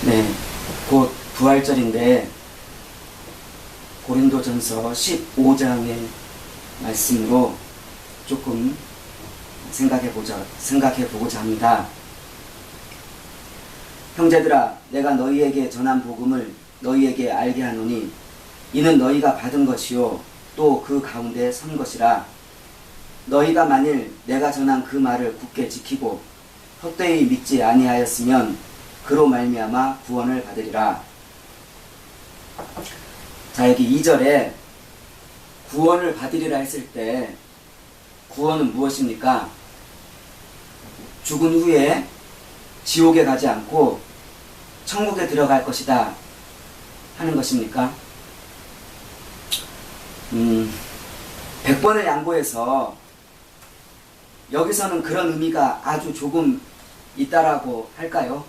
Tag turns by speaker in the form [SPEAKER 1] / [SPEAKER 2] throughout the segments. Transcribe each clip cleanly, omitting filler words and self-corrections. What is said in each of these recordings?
[SPEAKER 1] 네, 곧 부활절인데 고린도전서 15장의 말씀으로 조금 생각해보고자 합니다. 형제들아, 내가 너희에게 전한 복음을 너희에게 알게 하노니 이는 너희가 받은 것이요 또 그 가운데 선 것이라. 너희가 만일 내가 전한 그 말을 굳게 지키고 헛되이 믿지 아니하였으면 그로 말미암아 구원을 받으리라. 자, 여기 2절에 구원을 받으리라 했을 때 구원은 무엇입니까? 죽은 후에 지옥에 가지 않고 천국에 들어갈 것이다 하는 것입니까? 100번을 양보해서 여기서는 그런 의미가 아주 조금 있다라고 할까요?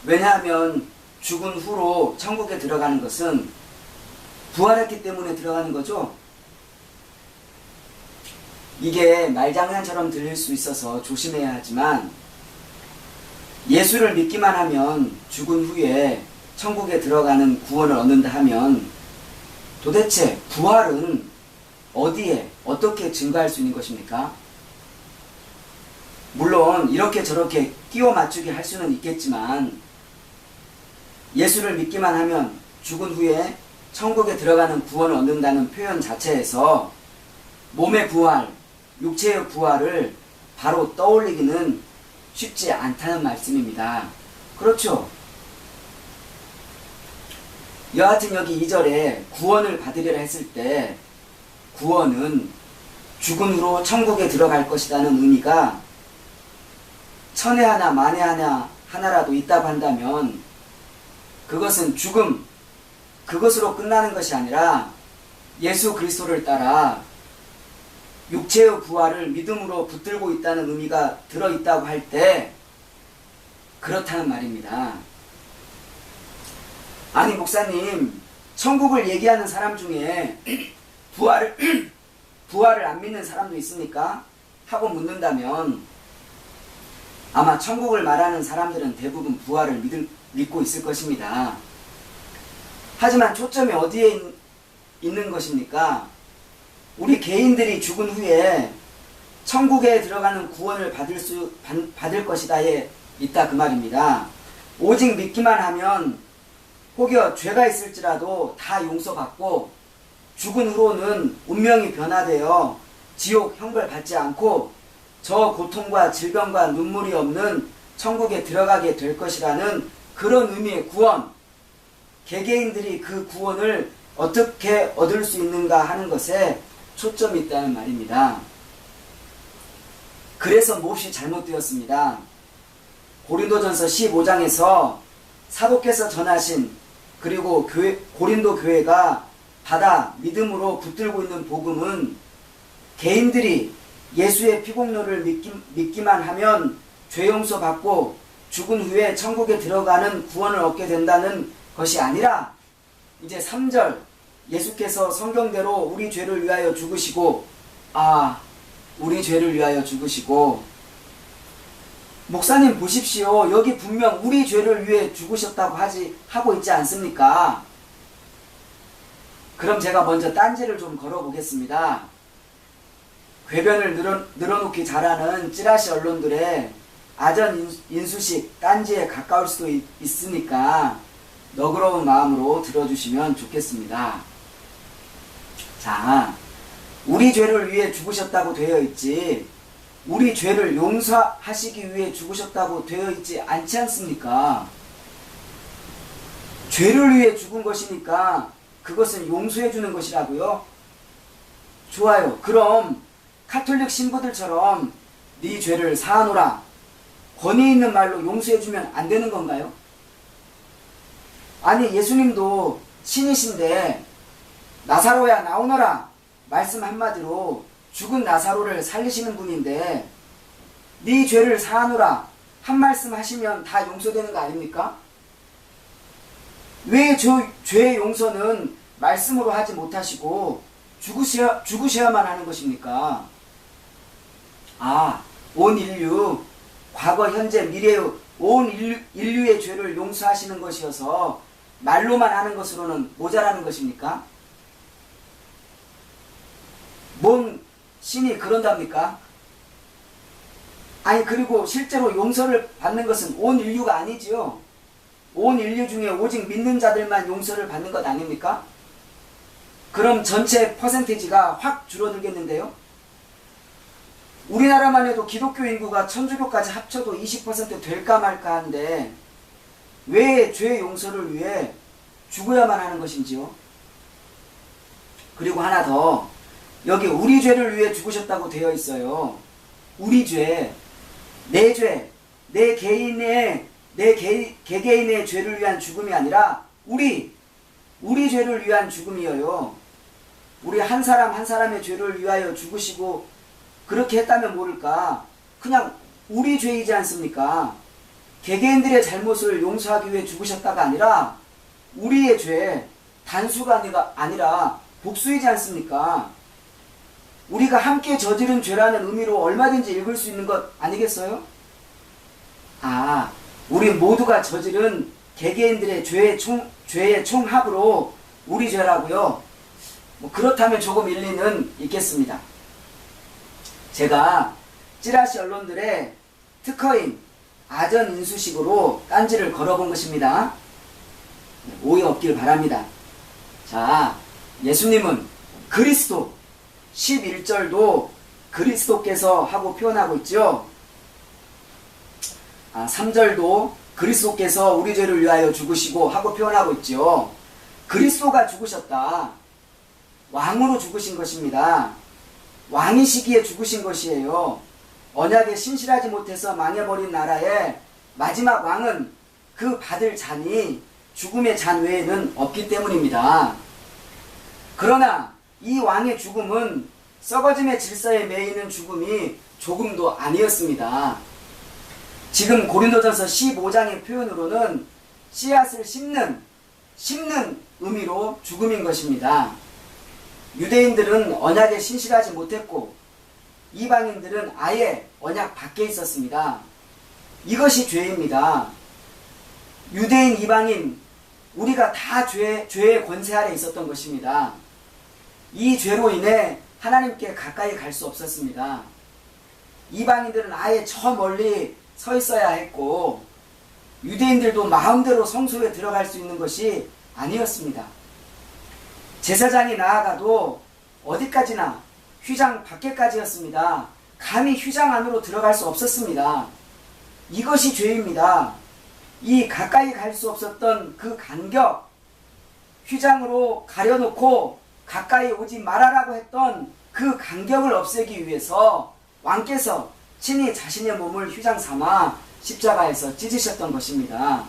[SPEAKER 1] 왜냐하면 죽은 후로 천국에 들어가는 것은 부활했기 때문에 들어가는 거죠. 이게 말장난처럼 들릴 수 있어서 조심해야 하지만 예수를 믿기만 하면 죽은 후에 천국에 들어가는 구원을 얻는다 하면 도대체 부활은 어디에 어떻게 증거할 수 있는 것입니까? 물론 이렇게 저렇게 끼워 맞추게 할 수는 있겠지만 예수를 믿기만 하면 죽은 후에 천국에 들어가는 구원을 얻는다는 표현 자체에서 몸의 부활, 육체의 부활을 바로 떠올리기는 쉽지 않다는 말씀입니다. 그렇죠? 여하튼 여기 2절에 구원을 받으리라 했을 때 구원은 죽은 후로 천국에 들어갈 것이라는 의미가 천에 하나 만에 하나라도 있다고 한다면 그것은 죽음, 그것으로 끝나는 것이 아니라 예수 그리스도를 따라 육체의 부활을 믿음으로 붙들고 있다는 의미가 들어있다고 할 때 그렇다는 말입니다. 아니 목사님, 천국을 얘기하는 사람 중에 부활을 안 믿는 사람도 있습니까? 하고 묻는다면 아마 천국을 말하는 사람들은 대부분 부활을 믿고 있을 것입니다. 하지만 초점이 어디에 있는 것입니까? 우리 개인들이 죽은 후에 천국에 들어가는 구원을 받을 것이다에 있다 그 말입니다. 오직 믿기만 하면 혹여 죄가 있을지라도 다 용서받고 죽은 후로는 운명이 변화되어 지옥 형벌 받지 않고 저 고통과 질병과 눈물이 없는 천국에 들어가게 될 것이라는 그런 의미의 구원, 개개인들이 그 구원을 어떻게 얻을 수 있는가 하는 것에 초점이 있다는 말입니다. 그래서 몹시 잘못되었습니다. 고린도전서 15장에서 사도께서 전하신 그리고 고린도 교회가 받아 믿음으로 붙들고 있는 복음은 개인들이 예수의 피공로를 믿기만 하면 죄 용서 받고 죽은 후에 천국에 들어가는 구원을 얻게 된다는 것이 아니라 이제 3절 예수께서 성경대로 우리 죄를 위하여 죽으시고 우리 죄를 위하여 죽으시고 목사님 보십시오. 여기 분명 우리 죄를 위해 죽으셨다고 하고 있지 않습니까? 그럼 제가 먼저 딴지를 좀 걸어보겠습니다. 궤변을 늘어놓기 잘하는 찌라시 언론들의 아전 인수식 딴지에 가까울 수도 있으니까 너그러운 마음으로 들어주시면 좋겠습니다. 자, 우리 죄를 위해 죽으셨다고 되어 있지 우리 죄를 용서하시기 위해 죽으셨다고 되어 있지 않지 않습니까? 죄를 위해 죽은 것이니까 그것은 용서해 주는 것이라고요? 좋아요. 그럼 카톨릭 신부들처럼 네 죄를 사하노라 권위 있는 말로 용서해 주면 안 되는 건가요? 아니 예수님도 신이신데 나사로야 나오너라 말씀 한마디로 죽은 나사로를 살리시는 분인데 네 죄를 사하노라 한 말씀 하시면 다 용서되는 거 아닙니까? 왜 죄의 용서는 말씀으로 하지 못하시고 죽으셔야만 하는 것입니까? 온 인류 과거, 현재, 미래의 온 인류의 죄를 용서하시는 것이어서 말로만 하는 것으로는 모자라는 것입니까? 뭔 신이 그런답니까? 아니, 그리고 실제로 용서를 받는 것은 온 인류가 아니지요. 온 인류 중에 오직 믿는 자들만 용서를 받는 것 아닙니까? 그럼 전체 퍼센테이지가 확 줄어들겠는데요. 우리나라만 해도 기독교 인구가 천주교까지 합쳐도 20% 될까 말까 한데 왜 죄 용서를 위해 죽어야만 하는 것인지요? 그리고 하나 더, 여기 우리 죄를 위해 죽으셨다고 되어 있어요. 우리 죄, 내 죄, 내 개개인의 죄를 위한 죽음이 아니라 우리 죄를 위한 죽음이에요. 우리 한 사람 한 사람의 죄를 위하여 죽으시고 그렇게 했다면 모를까, 그냥 우리 죄이지 않습니까? 개개인들의 잘못을 용서하기 위해 죽으셨다가 아니라 우리의 죄, 단수가 아니라 복수이지 않습니까? 우리가 함께 저지른 죄라는 의미로 얼마든지 읽을 수 있는 것 아니겠어요? 아, 우리 모두가 저지른 개개인들의 죄의 총합으로 우리 죄라고요? 뭐 그렇다면 조금 일리는 있겠습니다. 제가 찌라시 언론들의 특허인 아전 인수식으로 딴지를 걸어본 것입니다. 오해 없길 바랍니다. 자, 예수님은 그리스도, 11절도 그리스도께서 하고 표현하고 있죠. 3절도 그리스도께서 우리 죄를 위하여 죽으시고 하고 표현하고 있죠. 그리스도가 죽으셨다. 왕으로 죽으신 것입니다. 왕이시기에 죽으신 것이에요. 언약에 신실하지 못해서 망해버린 나라의 마지막 왕은 그 받을 잔이 죽음의 잔 외에는 없기 때문입니다. 그러나 이 왕의 죽음은 썩어짐의 질서에 매이는 죽음이 조금도 아니었습니다. 지금 고린도전서 15장의 표현으로는 씨앗을 심는 의미로 죽음인 것입니다. 유대인들은 언약에 신실하지 못했고 이방인들은 아예 언약 밖에 있었습니다. 이것이 죄입니다. 유대인, 이방인, 우리가 다 죄의 권세 아래 있었던 것입니다. 이 죄로 인해 하나님께 가까이 갈 수 없었습니다. 이방인들은 아예 저 멀리 서 있어야 했고 유대인들도 마음대로 성소에 들어갈 수 있는 것이 아니었습니다. 제사장이 나아가도 어디까지나 휘장 밖에까지였습니다. 감히 휘장 안으로 들어갈 수 없었습니다. 이것이 죄입니다. 이 가까이 갈 수 없었던 그 간격, 휘장으로 가려놓고 가까이 오지 말아라고 했던 그 간격을 없애기 위해서 왕께서 친히 자신의 몸을 휘장 삼아 십자가에서 찢으셨던 것입니다.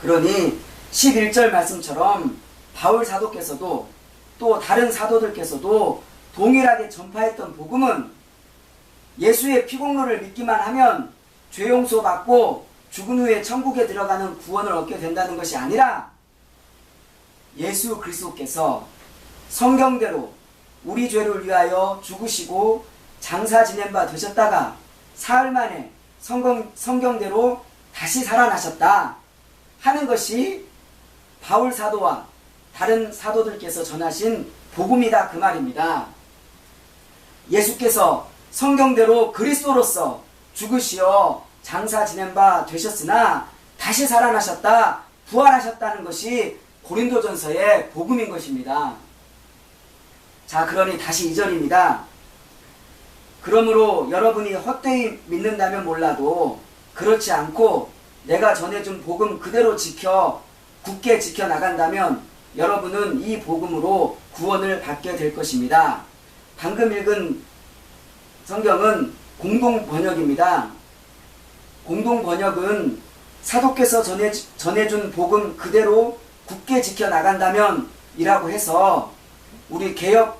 [SPEAKER 1] 그러니 11절 말씀처럼 바울 사도께서도 또 다른 사도들께서도 동일하게 전파했던 복음은 예수의 피공로를 믿기만 하면 죄 용서받고 죽은 후에 천국에 들어가는 구원을 얻게 된다는 것이 아니라 예수 그리스도께서 성경대로 우리 죄를 위하여 죽으시고 장사 지낸 바 되셨다가 사흘 만에 성경대로 다시 살아나셨다 하는 것이 바울 사도와 다른 사도들께서 전하신 복음이다, 그 말입니다. 예수께서 성경대로 그리스도로서 죽으시어 장사 지낸 바 되셨으나 다시 살아나셨다, 부활하셨다는 것이 고린도전서의 복음인 것입니다. 자, 그러니 다시 2절입니다. 그러므로 여러분이 헛되이 믿는다면 몰라도 그렇지 않고 내가 전해준 복음 그대로 굳게 지켜나간다면 여러분은 이 복음으로 구원을 받게 될 것입니다. 방금 읽은 성경은 공동번역입니다. 공동번역은 사도께서 전해준 복음 그대로 굳게 지켜나간다면 이라고 해서 우리 개혁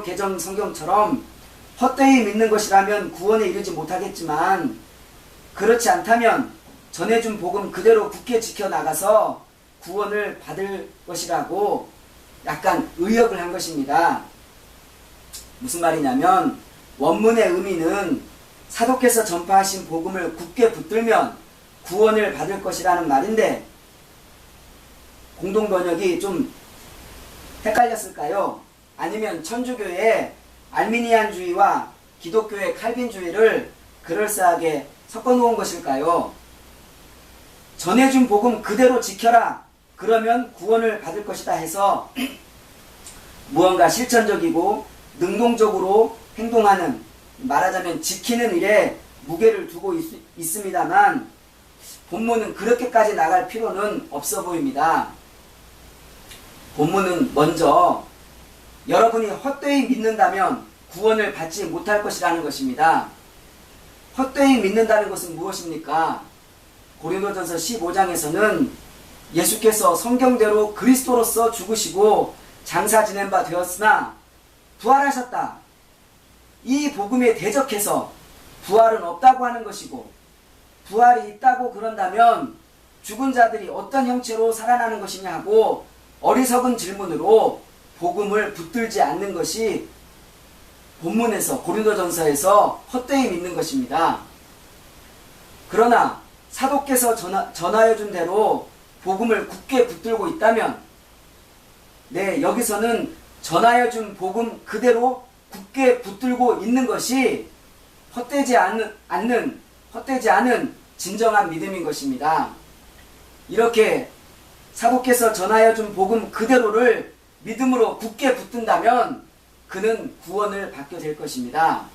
[SPEAKER 1] 개정 성경처럼 헛되이 믿는 것이라면 구원에 이르지 못하겠지만 그렇지 않다면 전해준 복음 그대로 굳게 지켜나가서 구원을 받을 것이라고 약간 의역을 한 것입니다. 무슨 말이냐면 원문의 의미는 사도께서 전파하신 복음을 굳게 붙들면 구원을 받을 것이라는 말인데, 공동번역이 좀 헷갈렸을까요? 아니면 천주교의 알미니안주의와 기독교의 칼빈주의를 그럴싸하게 섞어놓은 것일까요? 전해준 복음 그대로 지켜라, 그러면 구원을 받을 것이다 해서 무언가 실천적이고 능동적으로 행동하는, 말하자면 지키는 일에 무게를 두고 있습니다만 본문은 그렇게까지 나갈 필요는 없어 보입니다. 본문은 먼저 여러분이 헛되이 믿는다면 구원을 받지 못할 것이라는 것입니다. 헛되이 믿는다는 것은 무엇입니까? 고린도전서 15장에서는 예수께서 성경대로 그리스도로서 죽으시고 장사 지낸 바 되었으나 부활하셨다, 이 복음에 대적해서 부활은 없다고 하는 것이고, 부활이 있다고 그런다면 죽은 자들이 어떤 형체로 살아나는 것이냐 하고 어리석은 질문으로 복음을 붙들지 않는 것이 본문에서, 고린도전서에서 헛되이 믿는 것입니다. 그러나 사도께서 전하여 준 대로 복음을 굳게 붙들고 있다면, 여기서는 전하여 준 복음 그대로 굳게 붙들고 있는 것이 헛되지 않은 진정한 믿음인 것입니다. 이렇게 사도께서 전하여 준 복음 그대로를 믿음으로 굳게 붙든다면 그는 구원을 받게 될 것입니다.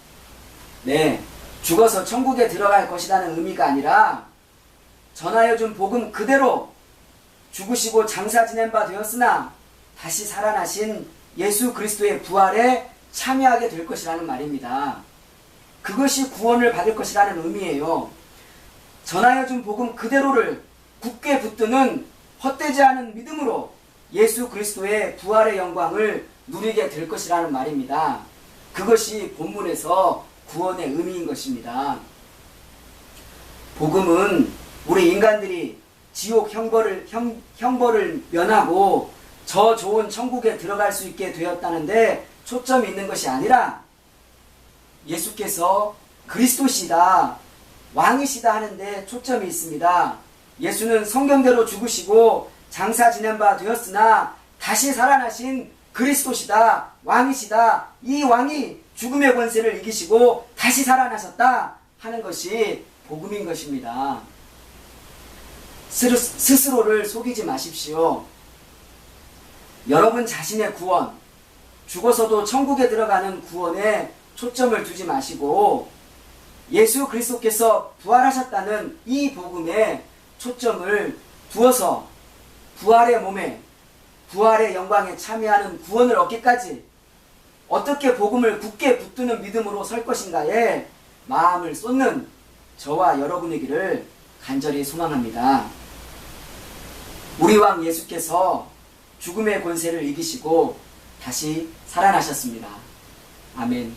[SPEAKER 1] 죽어서 천국에 들어갈 것이라는 의미가 아니라, 전하여 준 복음 그대로 죽으시고 장사 지낸 바 되었으나 다시 살아나신 예수 그리스도의 부활에 참여하게 될 것이라는 말입니다. 그것이 구원을 받을 것이라는 의미예요. 전하여 준 복음 그대로를 굳게 붙드는 헛되지 않은 믿음으로 예수 그리스도의 부활의 영광을 누리게 될 것이라는 말입니다. 그것이 본문에서 구원의 의미인 것입니다. 복음은 우리 인간들이 지옥 형벌을 면하고 저 좋은 천국에 들어갈 수 있게 되었다는데 초점이 있는 것이 아니라, 예수께서 그리스도시다, 왕이시다 하는데 초점이 있습니다. 예수는 성경대로 죽으시고 장사 지낸 바 되었으나 다시 살아나신 그리스도시다, 왕이시다, 이 왕이 죽음의 권세를 이기시고 다시 살아나셨다 하는 것이 복음인 것입니다. 스스로를 속이지 마십시오. 여러분 자신의 구원, 죽어서도 천국에 들어가는 구원에 초점을 두지 마시고 예수 그리스도께서 부활하셨다는 이 복음에 초점을 두어서 부활의 몸에, 부활의 영광에 참여하는 구원을 얻기까지 어떻게 복음을 굳게 붙드는 믿음으로 설 것인가에 마음을 쏟는 저와 여러분이기를 간절히 소망합니다. 우리 왕 예수께서 죽음의 권세를 이기시고 다시 살아나셨습니다. 아멘.